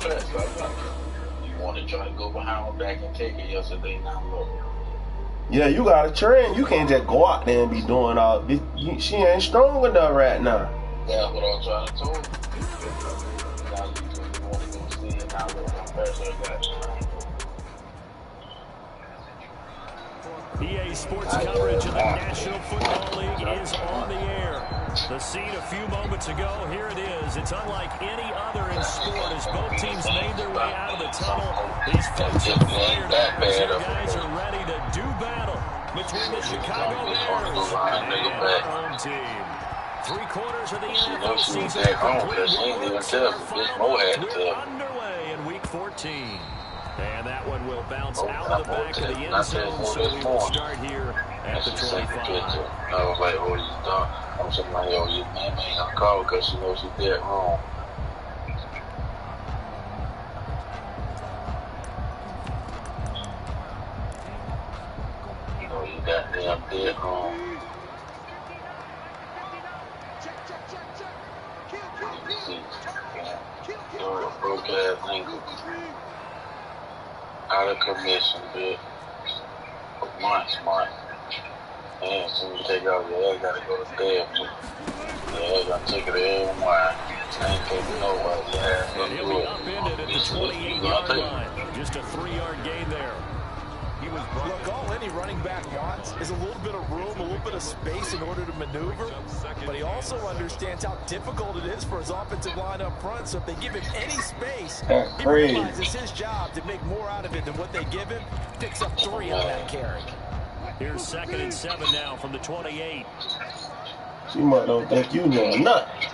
track, so you want to try to go behind her back and take it yesterday. Now look. Yeah, you gotta train. You can't just go out there and be doing all this. She ain't strong enough right now. That's what I'm trying to tell you. Now you want to go see it now look. EA Sports coverage of the National Football League is on the air. The scene a few moments ago, here it is. It's unlike any other in sport as both teams made their way out of the tunnel. These folks are fired up as their guys are ready to do battle between the Chicago Bears and their home team. 3 quarters of the NFL season complete. We're underway in Week 14. And that one will bounce out of the back of the end zone, so we will start here at the 25. I was like, oh, you thought? I'm saying, like, oh, your man ain't gonna call because she knows she's dead wrong. You know, you goddamn dead wrong. Broke ass ankle. Out of commission, bitch. Months. And as soon as you take out your ass, gotta go to bed. Yeah, I took it every while. I ain't taking nowhere. Yeah, and he'll be upended at the 28-yard line. Just a 3-yard gain there. Look, all any running back wants is a little bit of room, a little bit of space in order to maneuver, but he also understands how difficult it is for his offensive line up front, so if they give him any space, he realizes his job to make more out of it than what they give him, picks up 3 on that carry. Here's 2nd and 7 now from the 28. She might don't think you know nothing.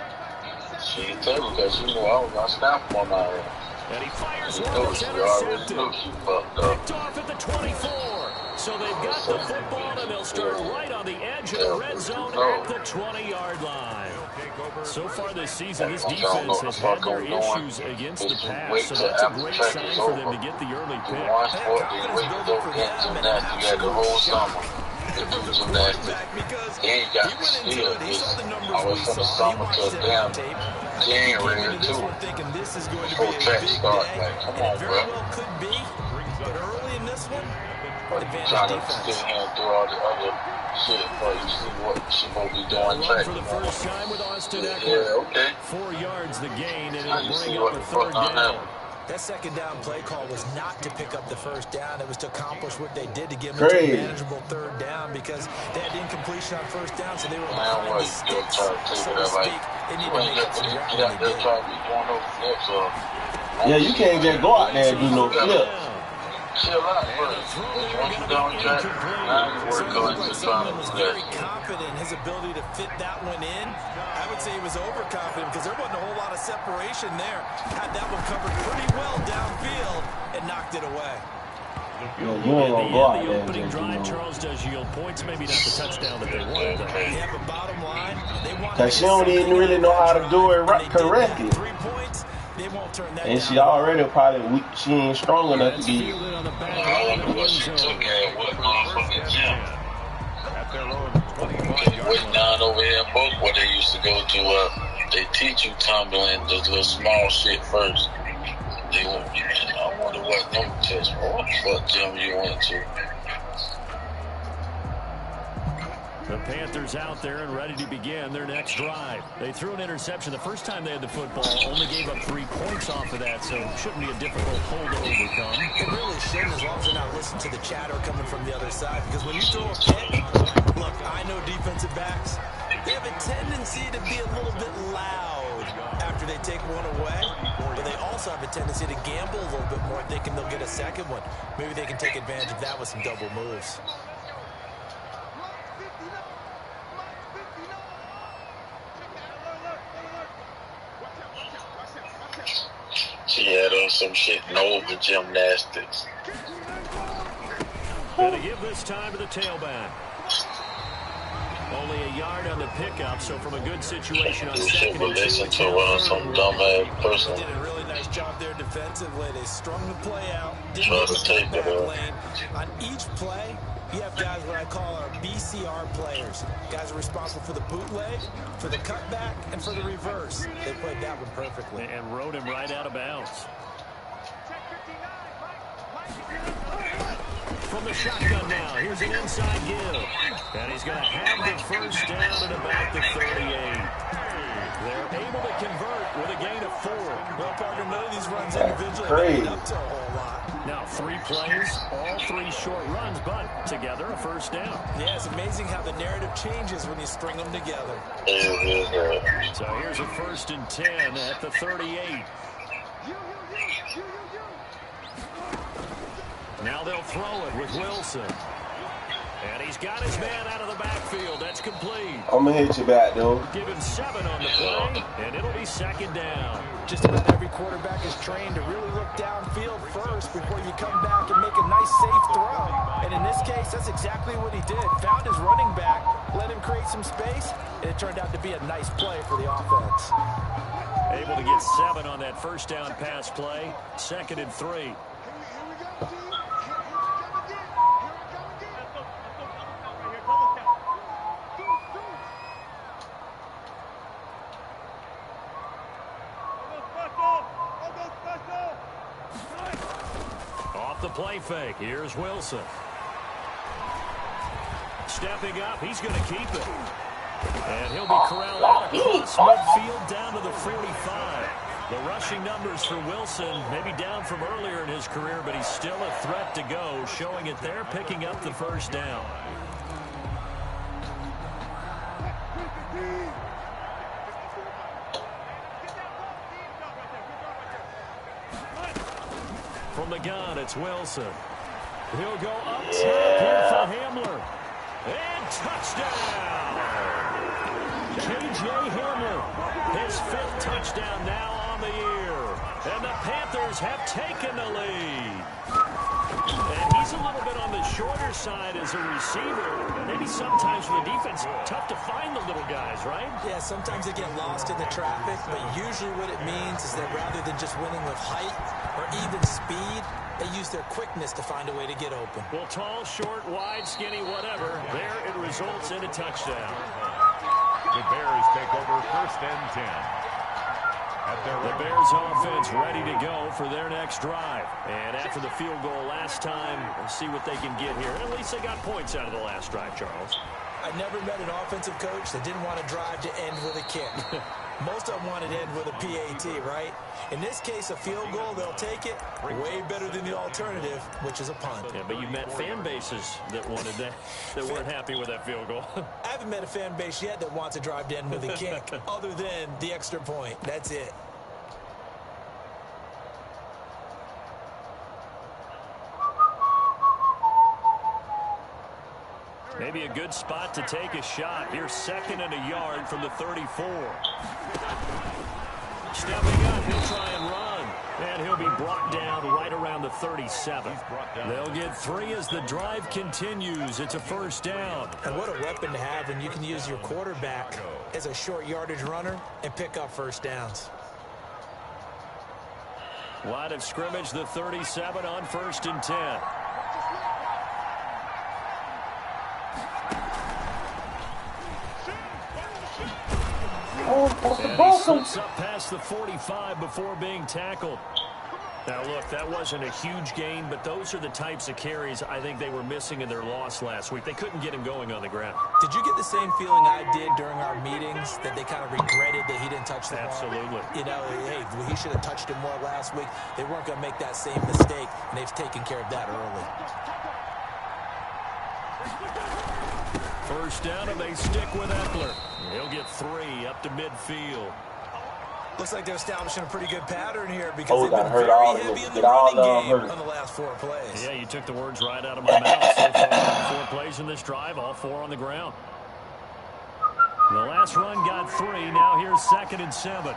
She ain't tell me because she knew I was going to stop one out there. And he fires one that's intercepted. Picked off at the 24. So they've got the football, and they'll start right on the edge of the red zone at the 20-yard line. So far this season, this defense has had their issues against the pass, so that's a great sign for them to get the early pick. You got the whole summer. He ain't got the skill. I was from the summer to damn January, too. Before track start, like, come on, bro. Could be, but early in this one, trying to sit here and do all the other shit for you see what she gonna be doing track. For the first time with Austin Eckler. Yeah, okay. 4 yards the gain, and it'll bring up a 3rd down. That 2nd down play call was not to pick up the 1st down. It was to accomplish what they did to give them a manageable 3rd down because they had incompletion on 1st down, so they were behind the sticks, so to speak. They need to make up for what they did. Yeah, you can't just go out there and do no flips. Chill out first. Once you down track, now you work on it. Someone was very confident in his ability to fit that one in. I would say he was overconfident because there wasn't a whole lot of separation there. Had that one covered pretty well downfield and knocked it away. You ain't gonna go out the there opening and drive, Charles does yield points, maybe not the touchdown that they wanted. Yeah, but bottom line, they want because she don't even really know how to do it correctly. 3 points. They won't turn that and she already probably weak. She ain't strong enough to be. I don't know what she took at what motherfucking gym. Waiting down over here in Boca where they used to go to, they teach you tumbling, the little small shit first. They won't, I wonder what them tests for. What the fuck gym you went to? The Panthers out there and ready to begin their next drive. They threw an interception the first time they had the football, only gave up 3 points off of that, so shouldn't be a difficult hole to overcome. It really shouldn't, as long as they're not listening to the chatter coming from the other side, because when you throw a pick, look, I know defensive backs, they have a tendency to be a little bit loud after they take one away, but they also have a tendency to gamble a little bit more, thinking they'll get a second one. Maybe they can take advantage of that with some double moves. She had on some shit Nova gymnastics. Gonna give this time to the tailback. Only a yard on the pickup, so from a good situation on 2nd and 2. Listen to some dumbass person. They did a really nice job there defensively. They strung the play out. Try to take it lane. On each play, you have guys what I call our BCR players. Guys are responsible for the bootleg, for the cutback, and for the reverse. They played that one perfectly. And rode him right out of bounds. the shotgun now. Here's an inside give. And he's going to have the first down at about the 38. They're able to convert with a gain of 4. Well, Parker, none of these runs individually made up to a whole lot. Now 3 plays, all 3 short runs, but together a first down. Yeah, it's amazing how the narrative changes when you string them together. So here's a 1st and 10 at the 38. Now they'll throw it with Wilson. And he's got his man out of the backfield. That's complete. I'm going to hit you back, though. Give him 7 on the play, and it'll be 2nd down. Just about every quarterback is trained to really look downfield first before you come back and make a nice, safe throw. And in this case, that's exactly what he did. Found his running back, let him create some space, and it turned out to be a nice play for the offense. Able to get 7 on that first down pass play. 2nd and 3. Off the play fake. Here's Wilson. Stepping up. He's going to keep it. And he'll be corralled out across midfield down to the 45. The rushing numbers for Wilson maybe down from earlier in his career, but he's still a threat to go, showing it there, picking up the first down. From the gun, it's Wilson. He'll go up top here for Hamler. And touchdown! K.J. Hamler, his 5th touchdown now on the year. And the Panthers have taken the lead. And he's a little bit on the shorter side as a receiver. Maybe sometimes for the defense, tough to find the little guys, right? Yeah, sometimes they get lost in the traffic, but usually what it means is that rather than just winning with height or even speed, they use their quickness to find a way to get open. Well, tall, short, wide, skinny, whatever, there it results in a touchdown. The Bears take over 1st and 10. The Bears offense ready to go for their next drive. And after the field goal last time, we'll see what they can get here. At least they got points out of the last drive, Charles. I never met an offensive coach that didn't want to drive to end with a kick. Most of them wanted to end with a PAT, right? In this case, a field goal, they'll take it. Way better than the alternative, which is a punt. Yeah, but you met fan bases that wanted that weren't happy with that field goal. I haven't met a fan base yet that wants to drive to end with a kick, other than the extra point. That's it. Maybe a good spot to take a shot. Here's 2nd and a yard from the 34. Stepping up, he'll try and run. And he'll be brought down right around the 37. They'll get 3 as the drive continues. It's a first down. And what a weapon to have when you can use your quarterback as a short yardage runner and pick up first downs. Line of scrimmage, the 37 on 1st and 10. And he slips up past the 45 before being tackled. Now, look, that wasn't a huge gain, but those are the types of carries I think they were missing in their loss last week. They couldn't get him going on the ground. Did you get the same feeling I did during our meetings, that they kind of regretted that he didn't touch the ball? Absolutely. You know, hey, he should have touched it more last week. They weren't going to make that same mistake, and they've taken care of that early. First down, and they stick with Eckler. He'll get 3 up to midfield. Looks like they're establishing a pretty good pattern here because they've been hurt very all heavy of in them. the running game Hurt. on the last 4 plays. Yeah, you took the words right out of my mouth. So far, 4 plays in this drive, all 4 on the ground. The last run got 3. Now here's 2nd and 7.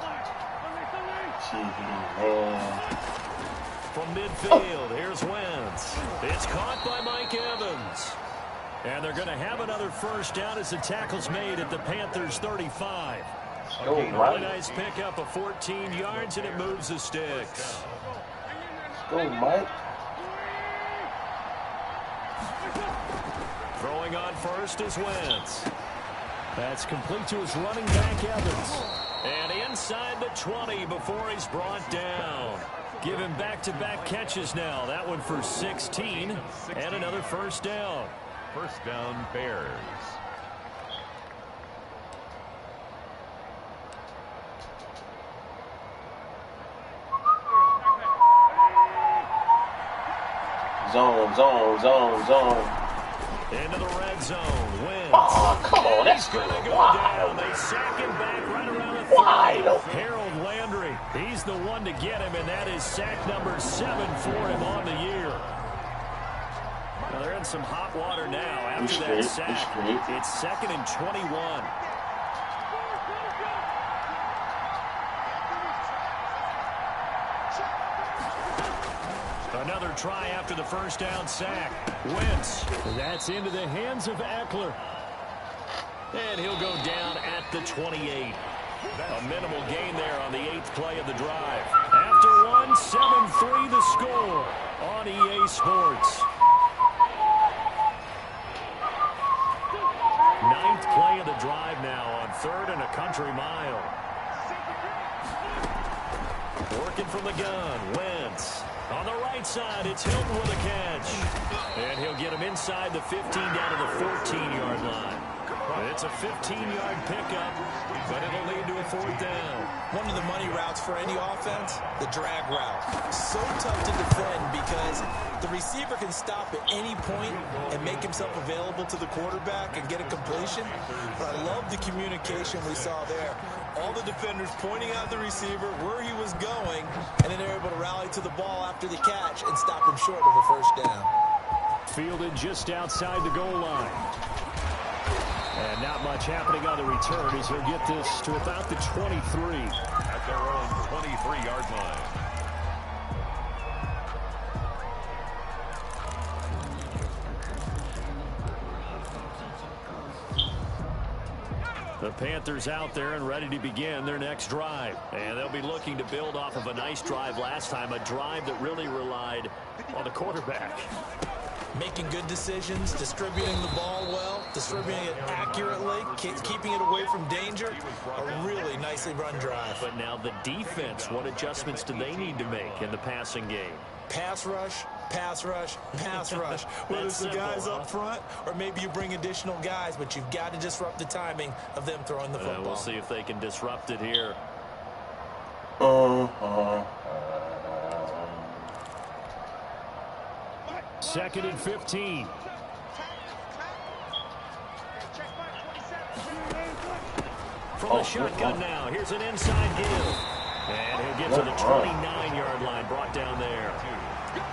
From midfield, here's Wentz. It's caught by Mike Evans. And they're going to have another first down as the tackle's made at the Panthers' 35. Really nice pickup of 14 yards, and it moves the sticks. Go, Mike. Throwing on first is Wentz. That's complete to his running back, Evans. And inside the 20 before he's brought down. Give him back-to-back catches now. That one for 16 and another first down. First down, Bears. Zone. Into the red zone. Wins. Oh, come on. That's going to go wide down. open. They sack him back right around the 30. Wide open. Harold Landry, he's the one to get him, and that is sack number 7 for him on the year. Well, they're in some hot water now after that sack. It's 2nd and 21. Another try after the first down sack. Wentz. That's into the hands of Eckler. And he'll go down at the 28. A minimal gain there on the 8th play of the drive. After one, 7-3 the score on EA Sports. 9th play of the drive now on 3rd and a country mile. Working from the gun, Wentz. On the right side, it's Hilton with a catch. And he'll get him inside the 15 down to the 14-yard line. It's a 15-yard pickup, but it'll lead to a 4th down. One of the money routes for any offense, the drag route. So tough to defend because the receiver can stop at any point and make himself available to the quarterback and get a completion. But I love the communication we saw there. All the defenders pointing out the receiver where he was going, and then they're able to rally to the ball after the catch and stop him short of a first down. Fielded just outside the goal line. And not much happening on the return as he'll get this to about the 23. At their own 23-yard line. The Panthers out there and ready to begin their next drive. And they'll be looking to build off of a nice drive last time, a drive that really relied on the quarterback. Making good decisions, distributing the ball well, distributing it accurately, keeping it away from danger. A really nicely run drive. But now the defense, what adjustments do they need to make in the passing game? Pass rush, pass rush, pass rush. Whether it's the guys up front or maybe you bring additional guys, but you've got to disrupt the timing of them throwing the football. We'll see if they can disrupt it here. 2nd and 15. From the shotgun now, here's an inside give. And he'll get to the 29-yard line, brought down there.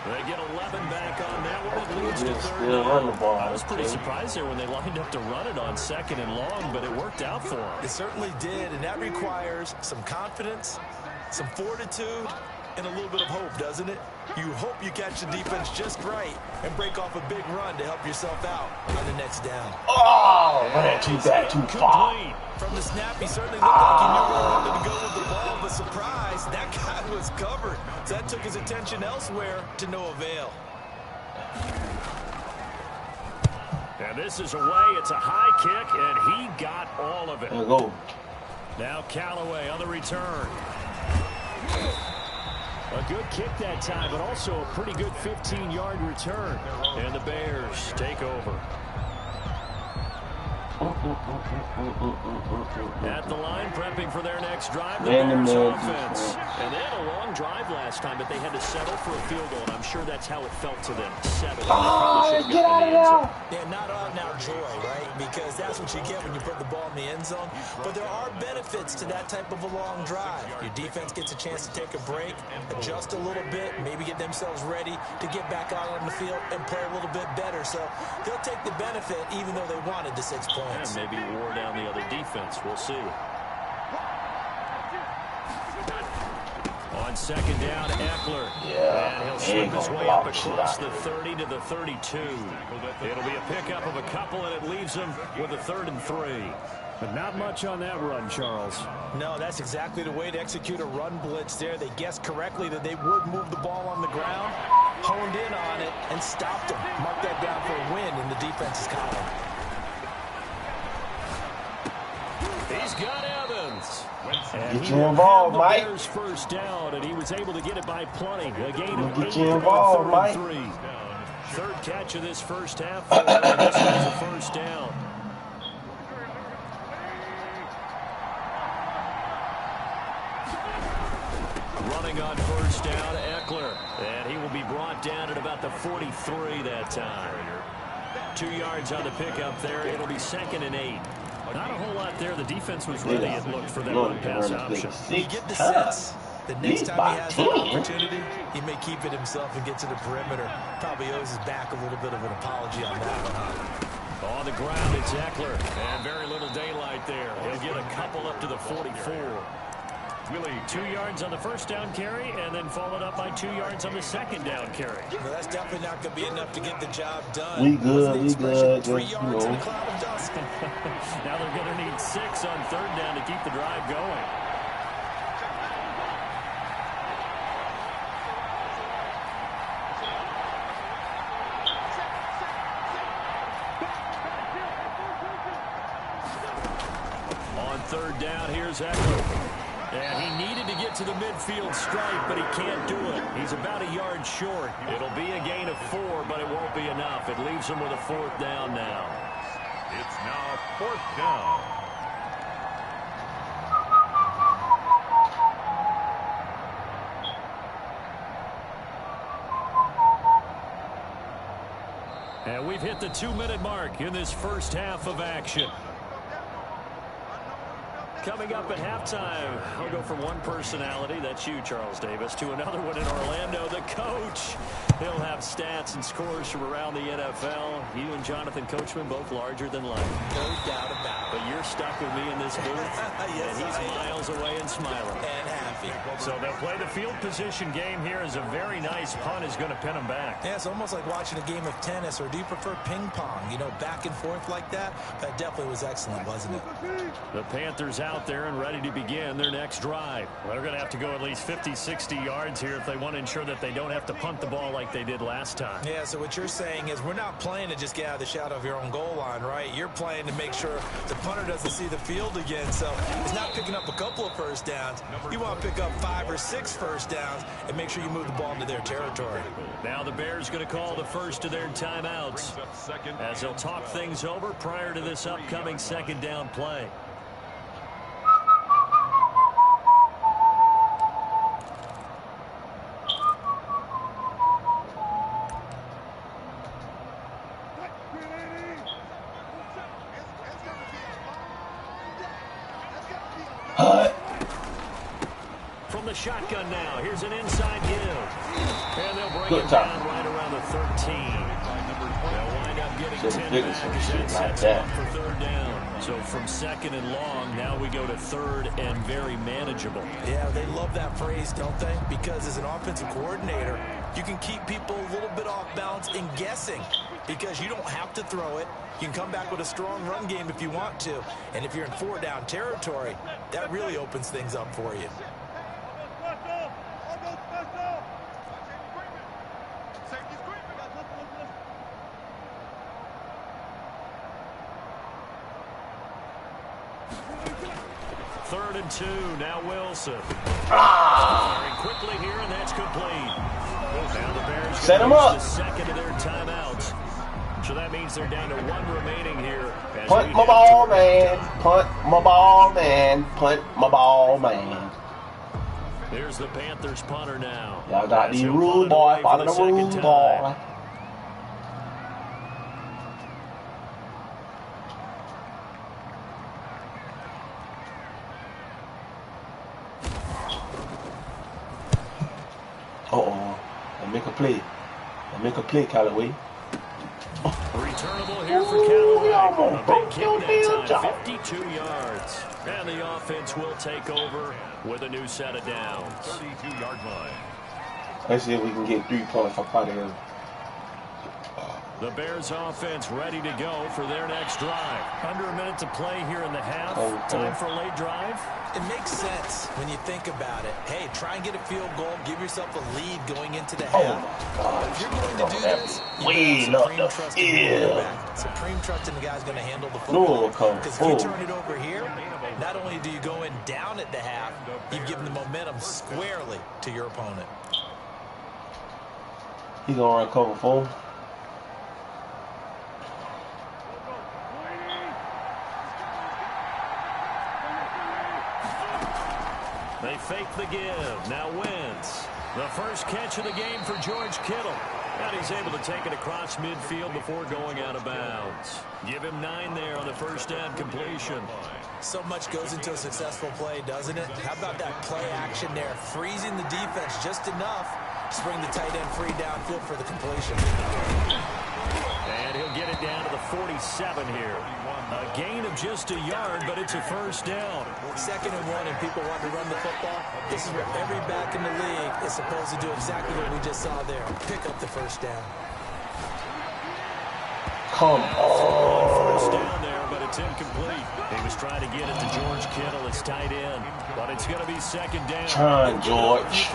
They get 11 back on that one. It leads to 3rd down. I was pretty surprised there when they lined up to run it on 2nd and long, but it worked out for them. It certainly did, and that requires some confidence, some fortitude, and a little bit of hope, doesn't it? You hope you catch the defense just right and break off a big run to help yourself out on the next down. Oh, man, too bad, too far. From the snap, he certainly looked like he knew where he wanted to go with the ball, but surprise, that guy was covered. So that took his attention elsewhere to no avail. And this is away. It's a high kick, and he got all of it. There we go. Now Callaway on the return. A good kick that time, but also a pretty good 15-yard return. And the Bears take over. At the line, prepping for their next drive, the Bears offense. And they had a long drive last time, but they had to settle for a field goal, and I'm sure that's how it felt to them. Settle. Get out of there! Yeah, not out now joy, right? Because that's what you get when you put the ball in the end zone. But there are benefits to that type of a long drive. Your defense gets a chance to take a break, adjust a little bit, maybe get themselves ready to get back out on the field and play a little bit better. So they'll take the benefit even though they wanted the 6 points. And maybe wore down the other defense. We'll see. On 2nd down, Eckler. Yeah, and he'll slip his way up across the 30 to the 32. It'll be a pickup of a couple, and it leaves him with a 3rd and 3. But not much on that run, Charles. No, that's exactly the way to execute a run blitz there. They guessed correctly that they would move the ball on the ground, honed in on it, and stopped him. Mark that down for a win in the defense's column. He's got Evans. yards. Get you involved, Mike. Bears first down, and he was able to get it by plenty. A gain of Get you involved, Mike. 3. Third catch of this first half. This was a first down. Running on first down, Eckler. And he will be brought down at about the 43 that time. 2 yards on the pickup there. It'll be 2nd and 8. Not a whole lot there. The defense was ready, it looked, for that run-pass option. You get the sense the next time he has an opportunity, he may keep it himself and get to the perimeter. Probably owes his back a little bit of an apology on that one. On the ground, it's Eckler. And very little daylight there. He'll get a couple up to the 44. Willie, 2 yards on the first down carry, and then followed up by 2 yards on the second down carry. Well, that's definitely not going to be enough to get the job done. We good, we good. 3 yards in a cloud of dust. Now they're going to need 6 on third down to keep the drive going. On third down, here's Eckler. And he needed to get to the midfield stripe, but he can't do it. He's about a yard short. It'll be a gain of 4, but it won't be enough. It leaves him with a 4th down now. It's now 4th down. And we've hit the 2-minute mark in this first half of action. Coming up at halftime, I'll go from one personality, that's you, Charles Davis, to another one in Orlando, the coach. He'll have stats and scores from around the NFL. You and Jonathan Coachman, both larger than life. No doubt about it. But you're stuck with me in this booth, Yes, and he's miles away and smiling. And happy. So they'll play the field position game here as a very nice punt is going to pin them back. Yeah, it's almost like watching a game of tennis, or do you prefer ping pong? You know, back and forth like that? That definitely was excellent, wasn't it? The Panthers out there and ready to begin their next drive. Well, they're going to have to go at least 50, 60 yards here if they want to ensure that they don't have to punt the ball like they did last time. Yeah, so what you're saying is we're not playing to just get out of the shadow of your own goal line, right? You're playing to make sure the punter doesn't see the field again. So it's not picking up a couple of first downs. You want to pick up 5 or 6 first downs and make sure you move the ball into their territory. Now the Bears going to call the first of their timeouts as they'll talk things over prior to this upcoming second down play. From the shotgun now, here's an inside give. And they'll bring it down right around the 13. They'll wind up getting 10 back as that sets up for third down. So from second and long, now we go to third and very manageable. Yeah, they love that phrase, don't they? Because as an offensive coordinator, you can keep people a little bit off balance and guessing because you don't have to throw it. You can come back with a strong run game if you want to. And if you're in 4-down territory, that really opens things up for you. Third and 2, now Wilson. Firing quickly here, and that's complete. Now the Bears set him up. The second of their timeouts. So that means they're down to 1 remaining here. Punt my ball, man. Punt my ball, man. Punt my ball, man. Here's the Panthers punter now. Y'all got the rule, boy. Follow the rule, boy. Uh-oh. They make a play. They make a play, Callaway. Returnable here for Callaway. A big kick that time, 52 yards. And the offense will take over with a new set of downs. 32-yard line. Let's see if we can get 3 points up out of here. The Bears offense ready to go for their next drive. Under a minute to play here in the half. Time for a late drive. It makes sense when you think about it. Hey, try and get a field goal. Give yourself a lead going into the half. But if you're going to do this, you have supreme trust in the quarterback. Supreme trust in the guy's going to handle the football. Because if you turn it over here, not only do you go in down at the half, you've given the momentum squarely to your opponent. He gonna run cover 4. They fake the give. Now Wentz. The first catch of the game for George Kittle. And he's able to take it across midfield before going out of bounds. Give him 9 there on the first down completion. So much goes into a successful play, doesn't it? How about that play action there? Freezing the defense just enough to bring the tight end free downfield for the completion. And he'll get it down to the 47 here. A gain of just a yard, but it's a first down. 2nd and 1, and people want to run the football. This is where every back in the league is supposed to do exactly what we just saw there. Pick up the first down. Come on. First down there, but it's incomplete. He was trying to get it to George Kittle, his tight end, but it's going to be 2nd down. Trying, George.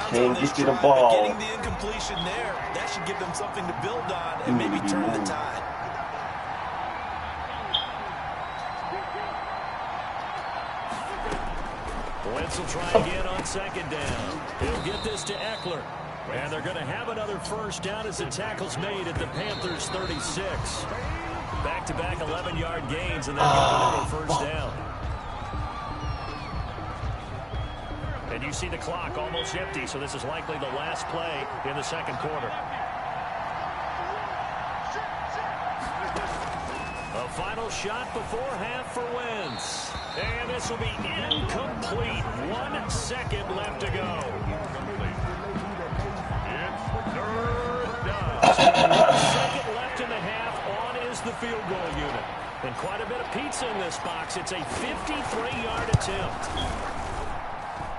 Can't get you the ball. Getting the incompletion there, that should give them something to build on and maybe turn the tide. Wentz will try again on 2nd down. He'll get this to Eckler. And they're going to have another first down as the tackle's made at the Panthers' 36. Back-to-back 11-yard gains, and then another first down. And you see the clock almost empty, so this is likely the last play in the second quarter. A final shot before half for Wentz. And this will be incomplete. 1 second left to go. It's 1 second left in the half. On is the field goal unit. And quite a bit of pizza in this box. It's a 53-yard attempt.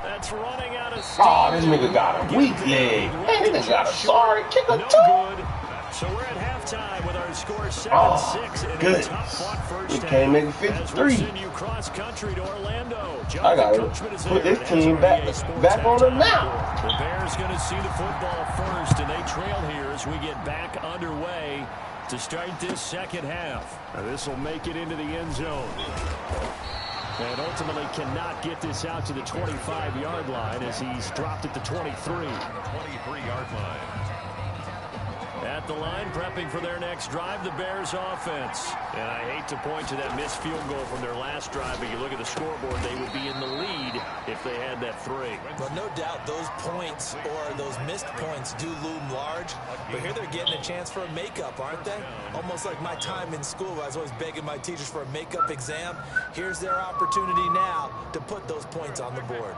That's running out of steam. Oh, this nigga got a weak leg. Man, this nigga got a sorry kicker too. No good. So we're at halftime with our score 7-6 and a tough-fought first half. Can't make it As we'll 53. send you cross-country to Orlando. I gotta put this team back on the map. The Bears going to see the football first, and they trail here as we get back underway to start this second half. This will make it into the end zone. And ultimately cannot get this out to the 25-yard line as he's dropped at the 23. 23-yard line. At the line, prepping for their next drive, the Bears offense. And I hate to point to that missed field goal from their last drive, but you look at the scoreboard, they would be in the lead if they had that 3. Well, no doubt those points or those missed points do loom large, but here they're getting a chance for a makeup, aren't they? Almost like my time in school. I was always begging my teachers for a makeup exam. Here's their opportunity now to put those points on the board.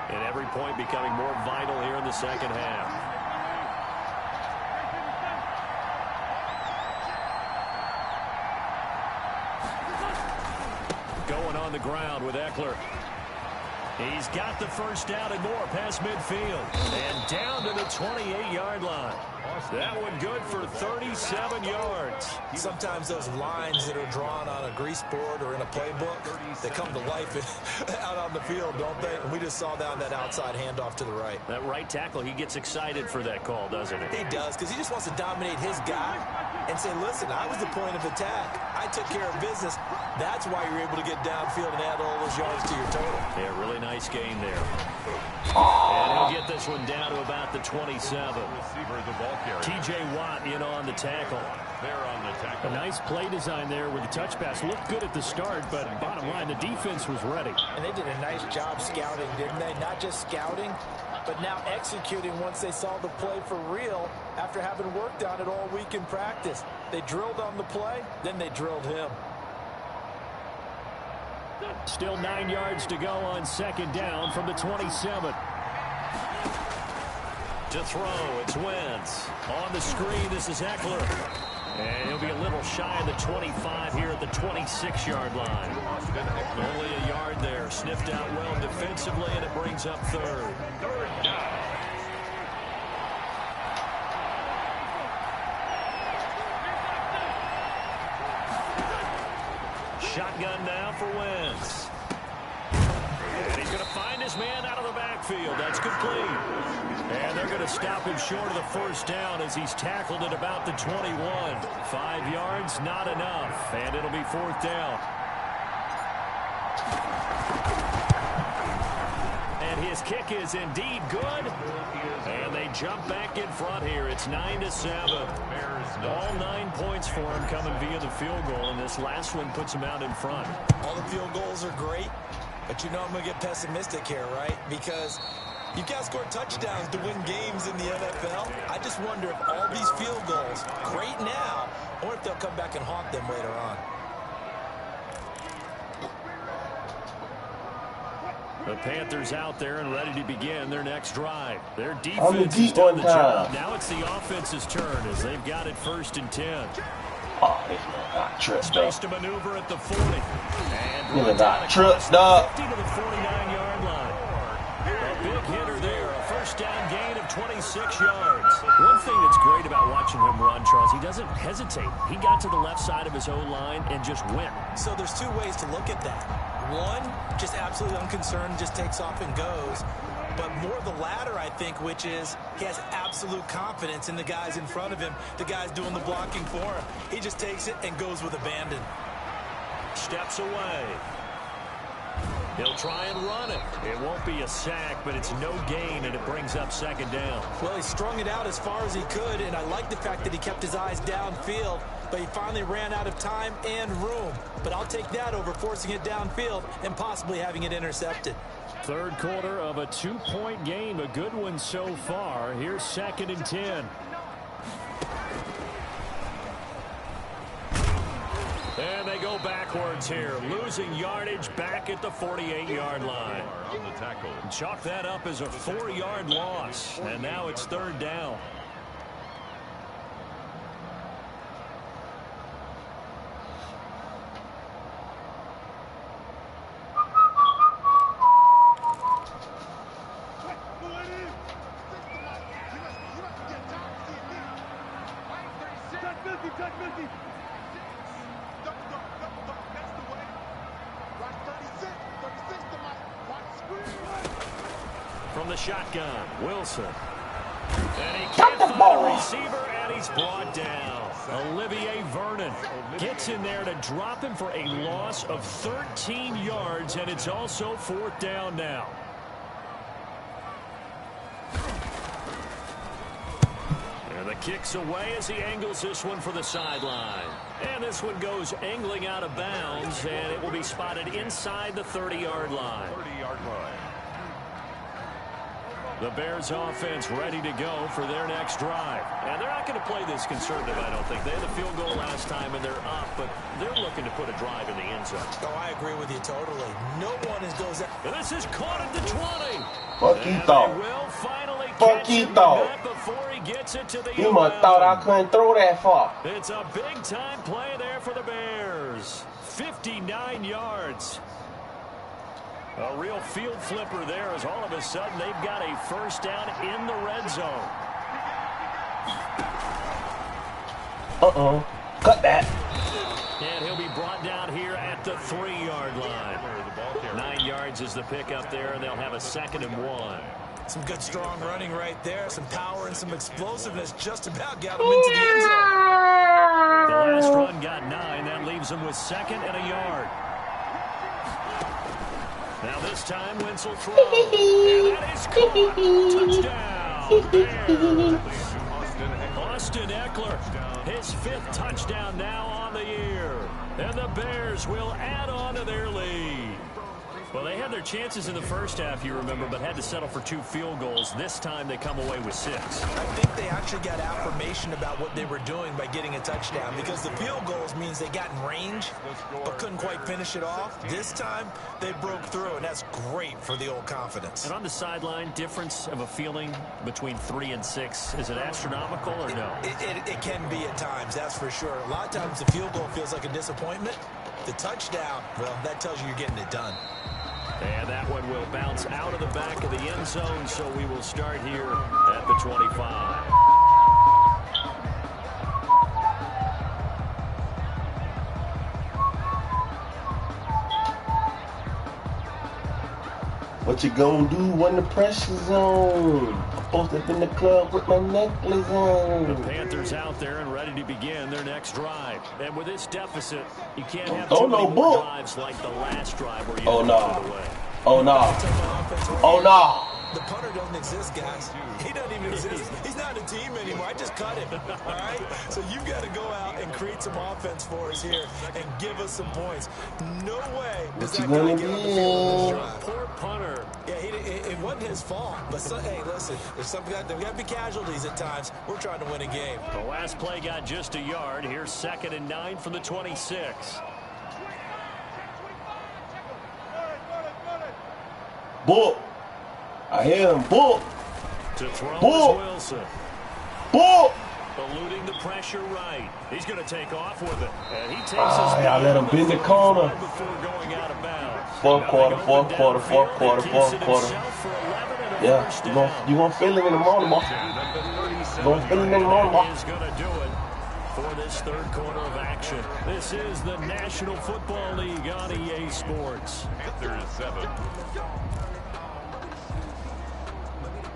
And every point becoming more vital here in the second half. Going on the ground with Eckler. He's got the first down and more past midfield. And down to the 28-yard line. That one good for 37 yards. Sometimes those lines that are drawn on a grease board or in a playbook, they come to life out on the field, don't they? And we just saw down that outside handoff to the right. That right tackle, he gets excited for that call, doesn't he? He does, because he just wants to dominate his guy and say, listen, I was the point of attack. I took care of business. That's why you're able to get downfield and add all those yards to your total. Yeah, really nice gain there. And he'll get this one down to about the 27. T.J. Watt in on the tackle. A nice play design there with the touch pass. Looked good at the start, but bottom line, the defense was ready. And they did a nice job scouting, didn't they? Not just scouting, but now executing once they saw the play for real after having worked on it all week in practice. They drilled on the play, then they drilled him. Still 9 yards to go on second down from the 27. To throw, it's Wentz. On the screen, this is Eckler. And he'll be a little shy of the 25 here at the 26-yard line. Only a yard there. Sniffed out well defensively, and it brings up third. Third down. shotgun now for Wentz. And he's going to find his man out of the backfield. That's complete. And they're going to stop him short of the first down as he's tackled at about the 21. 5 yards, not enough. And it'll be 4th down. And his kick is indeed good. And they jump back in front here. It's 9-7. All 9 points for him coming via the field goal. And this last one puts him out in front. All the field goals are great. But you know I'm going to get pessimistic here, right? Because you've got to score touchdowns to win games in the NFL. I just wonder if all these field goals, great now, or if they'll come back and haunt them later on. The Panthers out there and ready to begin their next drive. Their defense has done the job. Now it's the offense's turn as they've got it 1st and 10. Oh, this man got tripped Space up. to maneuver at the 40. And Nigga got tripped up. 50 to the 49-yard line. A big hitter there. A first down gain of 26 yards. One thing that's great about watching him run, Charles, he doesn't hesitate. He got to the left side of his O-line and just went. So there's 2 ways to look at that. One, just absolutely unconcerned, just takes off and goes. But more the latter, I think, which is he has absolute confidence in the guys in front of him, the guys doing the blocking for him. He just takes it and goes with abandon. Steps away. He'll try and run it. It won't be a sack, but it's no gain, and it brings up 2nd down. Well, he strung it out as far as he could, and I like the fact that he kept his eyes downfield, but he finally ran out of time and room. But I'll take that over forcing it downfield and possibly having it intercepted. 3rd quarter of a 2-point game. A good one so far. Here's 2nd and 10. And they go backwards here. Losing yardage back at the 48-yard line. Chalk that up as a 4-yard loss. And now it's 3rd down. From the shotgun, Wilson. And he can't find a receiver, and he's brought down. Olivier Vernon gets in there to drop him for a loss of 13 yards, and it's also 4th down now. And the kick's away as he angles this one for the sideline. And this one goes angling out of bounds, and it will be spotted inside the 30-yard line. The Bears offense ready to go for their next drive. And they're not going to play this conservative, I don't think. They had the field goal last time, and they're up, but they're looking to put a drive in the end zone. Oh, I agree with you totally. No one goes out. And this is caught at the 20. Fuck you thought. Will finally Fuck catch you him thought. before he gets it to the You must thought I couldn't throw that far. It's a big-time play there for the Bears. 59 yards. A real field flipper there as all of a sudden they've got a first down in the red zone. Uh-oh. Cut that. And he'll be brought down here at the 3-yard line. 9 yards is the pickup there, and they'll have a 2nd and 1. Some good strong running right there. Some power and some explosiveness just about got him into the end zone. The last run got 9. That leaves him with 2nd and a yard. Now this time, Wentz will throw. And that is caught. Touchdown, Bears. Austin Eckler, his 5th touchdown now on the year. And the Bears will add on to their lead. Well, they had their chances in the first half, you remember, but had to settle for 2 field goals. This time they come away with 6. I think they actually got affirmation about what they were doing by getting a touchdown, because the field goals means they got in range but couldn't quite finish it off. This time they broke through, and that's great for the old confidence. And on the sideline, difference of a feeling between 3 and 6, is it astronomical or no? It can be at times, that's for sure. A lot of times the field goal feels like a disappointment. The touchdown, well, that tells you you're getting it done. And that one will bounce out of the back of the end zone, so we will start here at the 25. What you gonna do when the pressure's on? I'm posted in the club with my necklace on. The Panthers out there and ready to begin their next drive. And with this deficit, you can't have Don't too many no more book. drives like the last drive where you Oh, had to no. put it away. Oh, no. Oh, no. The punter doesn't exist, guys. He doesn't even exist. He's not a team anymore. I just cut him. All right? So you've got to go out and create some offense for us here and give us some points. No way does that guy get on the field in this drive. Poor punter. Yeah, it wasn't his fault. But, hey, listen, there's got to be casualties at times. We're trying to win a game. The last play got just a yard. Here's 2nd and 9 from the 26. Book. I hear him. Book. To throw Book. is Wilson. Book. Eluding the pressure right. He's going to take off with it. And he takes his Y'all let him bend the corner. before going out of bounds. Fourth quarter. Yeah, you gonna feel it in the morning, boy. You gonna feel it in the morning, boy. Is going to do it for this 3rd quarter of action. This is the National Football League on EA Sports. Panthers 7.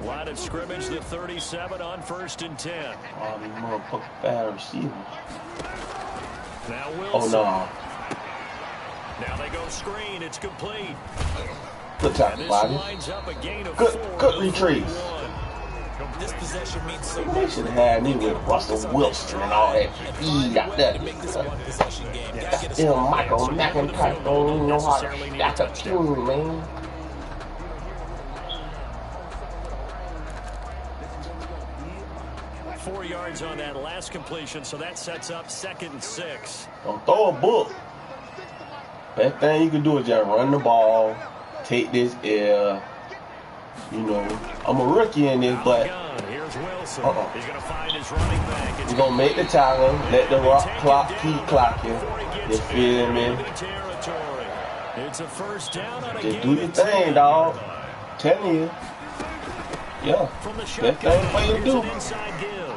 Line of scrimmage, the 37 on 1st and 10. Oh, these motherfucking bad receivers. Now Wilson. Oh, no. Now they go screen. It's complete. Good And tackle, this Bobby. lines up a gain of Good 4 good to retrieve. 41. This possession means so They much. should have had me with Russell Wilson and all that. He got that. Make this a one-possession game. Gotta get us Still going. Michael McIntyre don't even know how to stack a team, man. Four yards on that last completion, so that sets up 2nd and 6. Don't throw a book. Best thing you can do is just run the ball, take this L. You know, I'm a rookie in this, but Here's Wilson. Uh-oh. He's going to find his running back. we're going to make the tackle, let the rock clock keep clocking. You feel me? It's a 1st down on a Just game do your of 10. thing, dog. Telling you. Yeah. From the Best shotgun, thing for you to here's do. an inside give.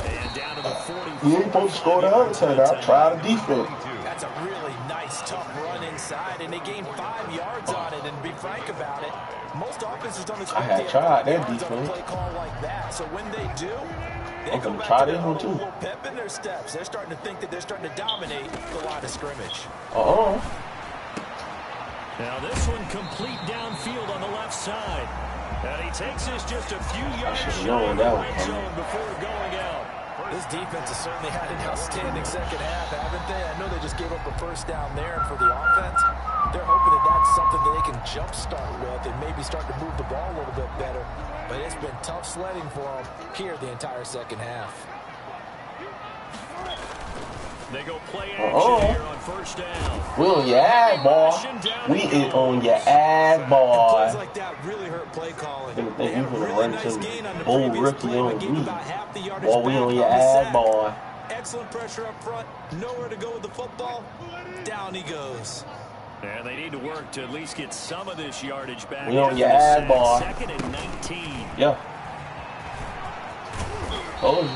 And down to the 40. You ain't supposed to score the other touchdown. Try the defense. That's a really nice, tough run inside, and they gained 5 yards on it. And to be frank about it, most offenses don't expect I had to tried get that 5 yards on a defense. play call like that. So when they do, they I'm go gonna back try to this their one little too. pep in their steps. They're starting to think that they're starting to dominate the line of scrimmage. Now this one complete downfield on the left side. And he takes us just a few yards should've shy known of the that was red coming. zone before going out. This defense has certainly had an outstanding second half, haven't they? I know they just gave up a 1st down there, and for the offense, they're hoping that that's something that they can jumpstart with and maybe start to move the ball a little bit better. But it's been tough sledding for them here the entire second half. They go play action here on 1st down. We on your ass, boy. We is on your ass, And boy. plays like that really hurt play calling. Didn't They think you had a gonna really run nice some gain on the old previous rookie play, but on gave me. about half the yardage Boy, we back on your the ass, sack. boy. Excellent pressure up front. Nowhere to go with the football. Down he goes. And they need to work to at least get some of this yardage back. We on after your the ass, sack. boy. 2nd and 19. Yeah. Told you.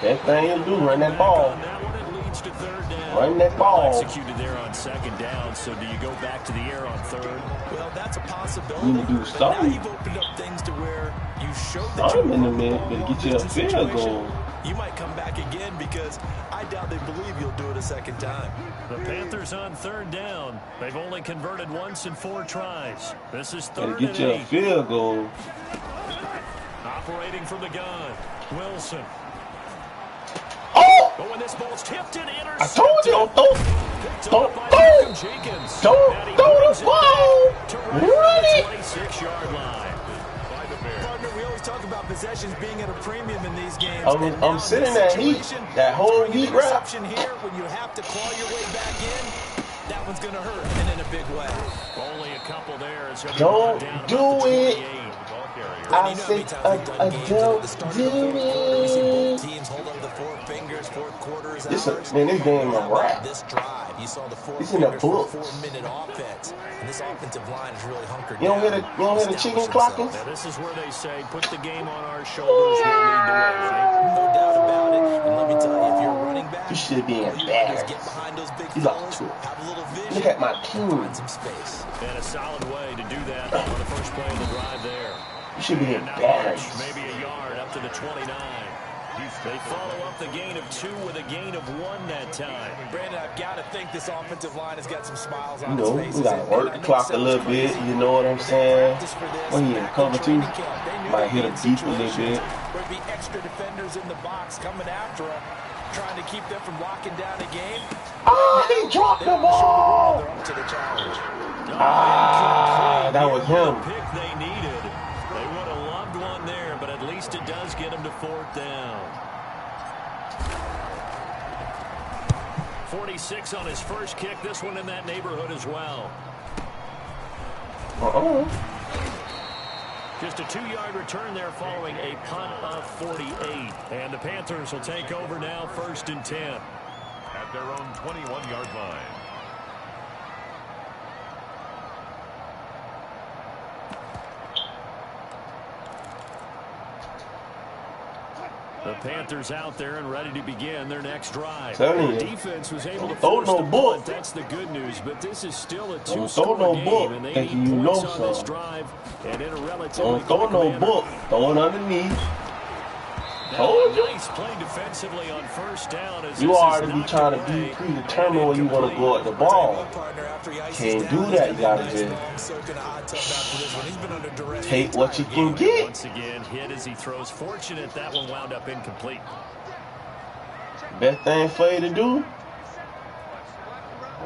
Best thing you do, run that ball. On that one, it leads to 3rd down. Run that ball. Executed there on 2nd down, so do you go back to the air on 3rd? Well, that's a possibility. You need to do But now something. you've opened up things to where you showed that I'm you in the run minute ball to well get you in a this field situation. goal. You might come back again because I doubt they believe you'll do it a second time. The Panthers on 3rd down. They've only converted once in 4 tries. This is Gotta 3rd get and you a 8. field goal. Operating from the gun. Wilson. Oh! But when this ball's tipped and I intercepted. told you, don't Picked don't up by throw. Malcolm Jenkins. Don't And he throw brings the it ball. back to Run right it. at the 26-yard line. By the Bears. Partner, we always talk about possessions being at a premium in these games. I'm And now in sitting this that heat, situation, that whole throwing an heat wrap. interception here when you have to claw your way back in, that one's going to hurt, and in a big way. Only a couple there. As he'll be Don't brought down do about the it. 28. Ball carrier. I said, don't do it. Teams hold up the 4 fingers, 4th quarter is This ours. man, this game How a about wrap. this drive? You saw the 4 It's in the fingers for a books. 4-minute offense, and this offensive line is really hunkered You don't down. hear the chicken clocking? Now, this is where they say, put the game on our shoulders. We'll lead the way. No doubt about it. And let me tell you, if you're a running back, You should be embarrassed. You lost to it. Look at my team. And a solid way to do that on the first play of the drive there. You should be embarrassed. Maybe a yard up to the 29. They follow up the gain of 2 with a gain of 1 that time. Brandon, I've got to think this offensive line has got some smiles on its faces. You know, we got to work the clock a little bit. You know what I'm saying? When he in cover 2, might hit him deep a little bit. There'd be extra defenders in the box coming after him, trying to keep them from locking down a game. Oh, he dropped the ball! Ah, that was him. Pick they needed. They would have loved one there, but at least it does get them to 4th down. 46 on his first kick. This one in that neighborhood as well. Just a 2-yard return there following a punt of 48. And the Panthers will take over now, 1st and 10. At their own 21-yard line. The Panthers out there and ready to begin their next drive. The defense was able to force the punt. That's the good news, but this is still a 2-score game, and they need points on this drive. And in a relatively don't throw no book. Throw it underneath. Nice play defensively on 1st down. You already be trying to be predetermined when you want to go at the ball. Can't do that. You gotta just take what you can get. Once again, hit as he throws. Fortunate that one wound up incomplete. Best thing for you to do,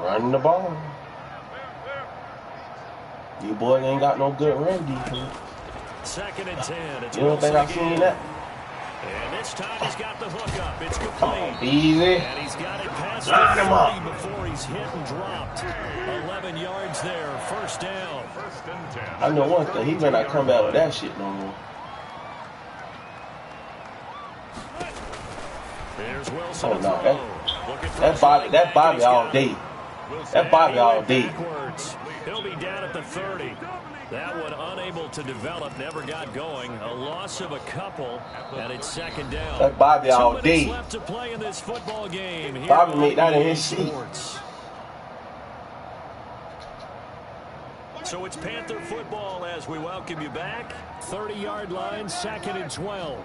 run the ball. You boy ain't got no good run defense. 2nd and 10. You don't think I seen that? And this time he's got the hook up. It's complete. Come on, easy. And he's got it past Line him up before he's hit and dropped. 11 yards there, 1st down. 1st and 10. I know one thing. He better not come back with that shit no more. There's Wilson. Oh no, that Bobby all day. That Bobby all day. He'll be down at the 30. That one unable to develop, never got going. A loss of a couple, and it's 2nd down. That Bobby all day. 2 minutes left to play in this football game. Bobby made that in his seat. So it's Panther football as we welcome you back. 30-yard line, 2nd and 12.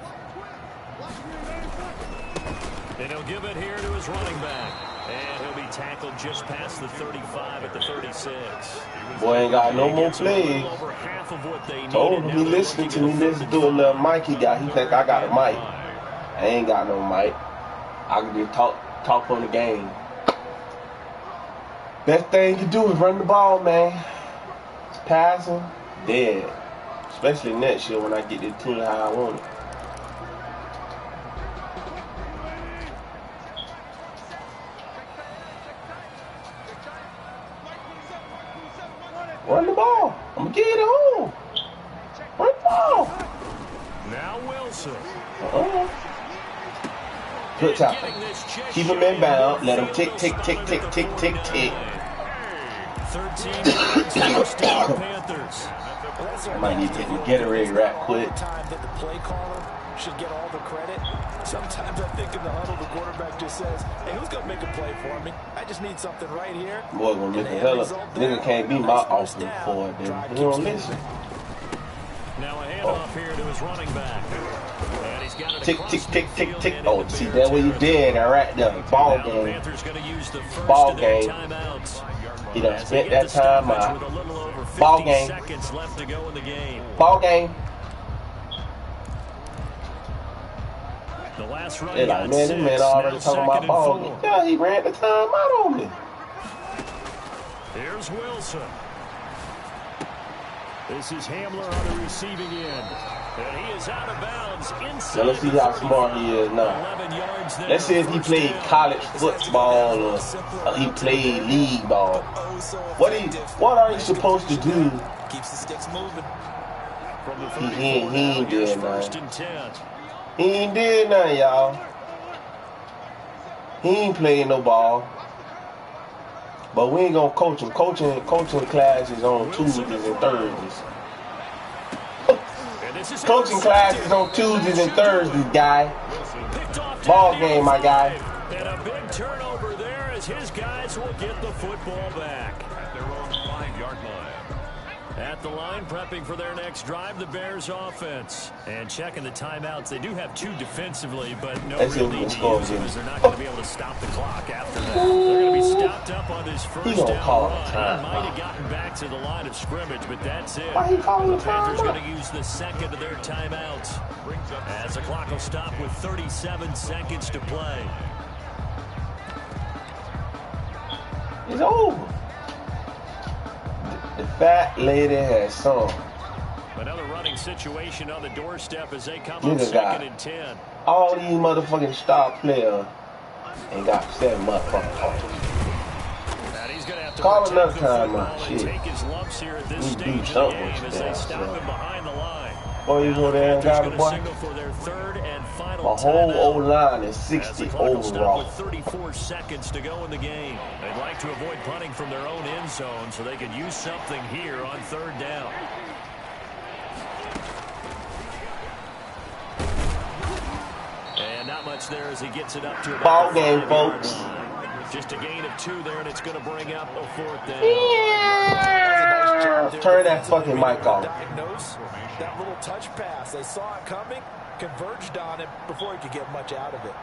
And he'll give it here to his running back. And he'll be tackled just past the 35 at the 36. Boy ain't got no more plays. Told him he listening to me. Listen to a little mic he got. He think I got a mic. I ain't got no mic. I can just talk on the game. Best thing you do is run the ball, man. Passing, dead. Especially next year when I get this team how I want it. Run the ball. I'm going to get it home. Run the ball. Now Wilson. Good tackle. Keep him in bound. Let him tick, tick, tick, tick, tick, tick, tick. 13 yards to the Panthers. I might need to take my Gatorade right quick. Time that the play caller should get all the credit. Sometimes I think in the huddle, the quarterback just says, hey, who's going to make a play for me? I just need something right here. Boy, gonna make a hell of nigga can't be my offensive forward, then. He don't listen. Now a handoff here to his running back. And he's got it tick, tick, tick, tick, tick. Oh, see, that's what you did right there. Ball game. Ball game. He done spent that time out. Ball game. Ball game. They're like, man, this man already talking about ball game. Yeah, he ran the time out on me. Here's Wilson. This is Hamler on the receiving end. And he is out of bounds inside. Now let's see how smart he is now. Let's see if he played college football or he played league ball. What are you supposed to do? Keeps the sticks moving. He ain't did nothing. He ain't did nothing, y'all. He ain't playing no ball. But we ain't gonna coach him. Coaching class is on Tuesdays and Thursdays. Coaching class is on Tuesdays and Thursdays, guy. Ball game, my guy. And a big turn will get the football back. At their own 5-yard line. At the line, prepping for their next drive, the Bears offense. And checking the timeouts. They do have 2 defensively, but no real need to use them as they're not going to be able to stop the clock after that. They're going to be stopped up on this first down run. He might have gotten back to the line of scrimmage, but that's it. The Panthers are going to use the second of their timeouts as the clock will stop with 37 seconds to play. It's over. The fat lady has some. Another running situation on the doorstep as they come on 2nd and 10. All these motherfucking star players ain't got 7 motherfucking points. He's going to have to call another time, shit. Take his lumps here at this stage of the game as they stop him behind the line. Boy, you go there and got it, boy. For their 3rd and final my whole O-line is 60 overall. With 34 seconds to go in the game. They'd like to avoid punting from their own end zone so they could use something here on 3rd down. And not much there as he gets it up to about ball game, folks. Just a gain of 2 there, and it's going to bring up a 4th down. Yeah. Turn that fucking mic off. Diagnose that little touch pass. They saw it coming, converged on it before he could get much out of it.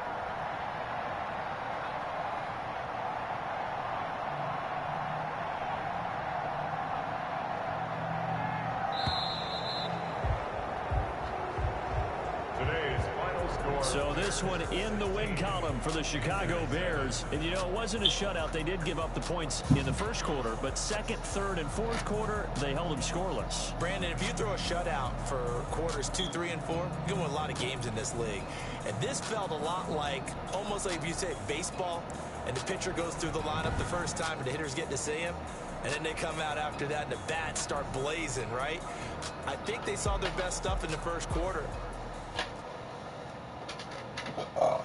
So this one in the win column for the Chicago Bears. And, you know, it wasn't a shutout. They did give up the points in the first quarter, but 2nd, 3rd, and 4th quarter, they held them scoreless. Brandon, if you throw a shutout for quarters 2, 3, and 4, you're going to win a lot of games in this league. And this felt a lot like, almost like if you say baseball, and the pitcher goes through the lineup the first time, and the hitters get to see him, and then they come out after that, and the bats start blazing, right? I think they saw their best stuff in the first quarter. Oh,